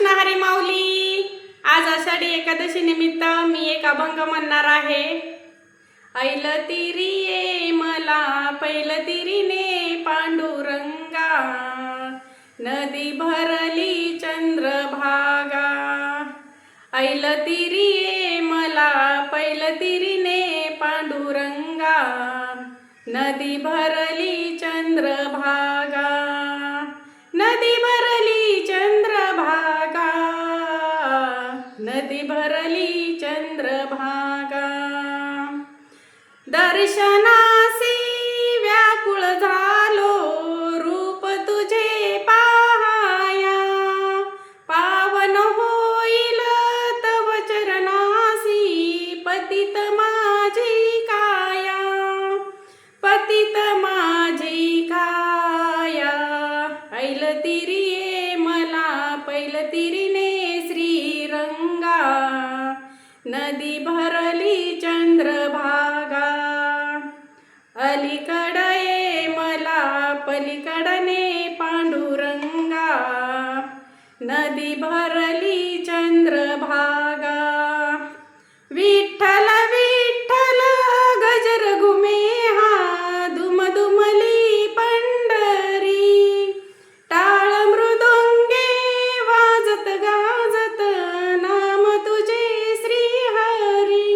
रामकृष्ण हरी माऊली. आज आषाढी एकादशी निमित्त मी एक अभंग म्हणणार आहे. ऐल तिरी ये मला पैल तिरीने पांडुरंगा, नदी भरली चंद्रभागा. ऐल तिरी ये मला पैल तिरीने पांडुरंगा, नदी भरली चंद्रभागा. नदी भरली चंद्रभागा, नदी भरली चंद्रभागा. दर्शनासी व्याकुळ झालो रूप तुझे पाहाया, पावन होईल तव चरणासी पतित माझी काया. पतित माझी काया. ऐल तिरी ये मला पैल तिरीने श्रीरंगा, नदी भरली चंद्रभागा. अलीकड ये मला पलीकडने पांडुरंगा, नदी भरली चंद्रभागा. विठ्ठल विठ्ठल गजर घुमे हा दुमदुमली पंढरी, टाळ मृदुंगे वाजत गाजत नाम तुझे श्री हरी.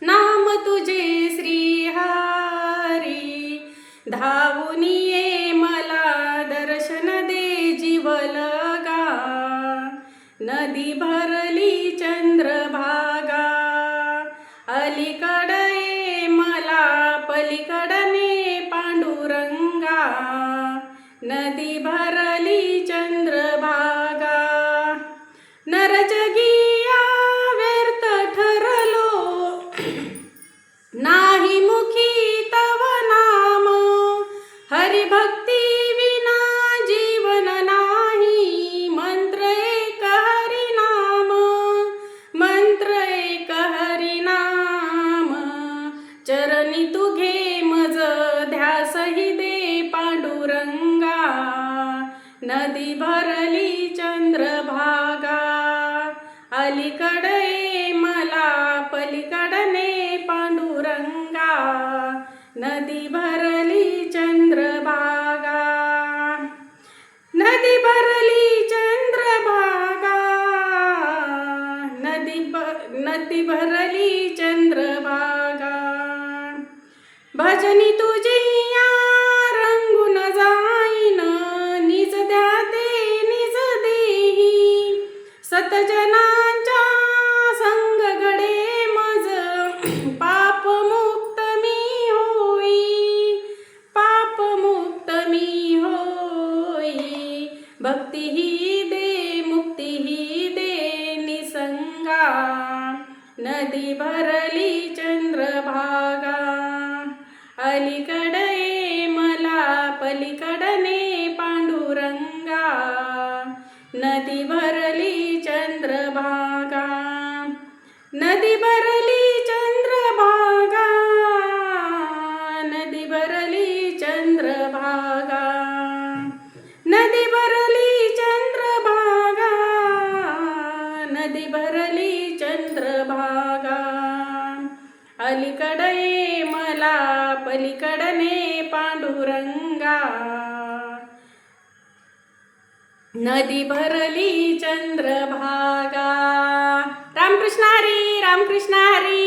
नाम तुझे श्री हरी. धावून ये मला दर्शन दे जीवलगा, नदी भरली चंद्रभागा. अलीकड ये मला पलीकडने पांडुरंगा, नदी भरली चंद्रभागा. नरजगिया व्यर्थ ठरलो नाही मुखी तव नाम, हरिभक्ती विना जीवन नाही. मंत्र एक हरिनाम, मंत्र एक हरिनाम. चरणी तू घे मज ध्यास हि दे पांडुरंगा, नदी भरली चंद्रभागा. अलीकड ये मला पलीकडने पांडुरंगा, नदी भरली चंद्रभागा. नदी भरली चंद्रभागा, नदी भरली चंद्रभागा. भजनी तुझी या रंगून जाईन, निज द्याते निज देही. सतजनांच्या संग घडे मज, पाप मुक्त मी होई. पाप मुक्त मी होई. भक्ती ही दे मुक्ती ही दे निसंगा, नदी भरली चंद्रभागा. अलीकड ये मला पलीकडने पांडुरंगा, नदी भरली चंद्रभागा. नदी भरली चंद्रभागा, नदी भरली चंद्रभागा. नदी भरली चंद्रभागा, नदी भरली चंद्रभागा. अलीकड ये मला पलीकडने पांडुरंगा, नदी भरली चंद्रभागा. रामकृष्ण हरी, रामकृष्ण हरी.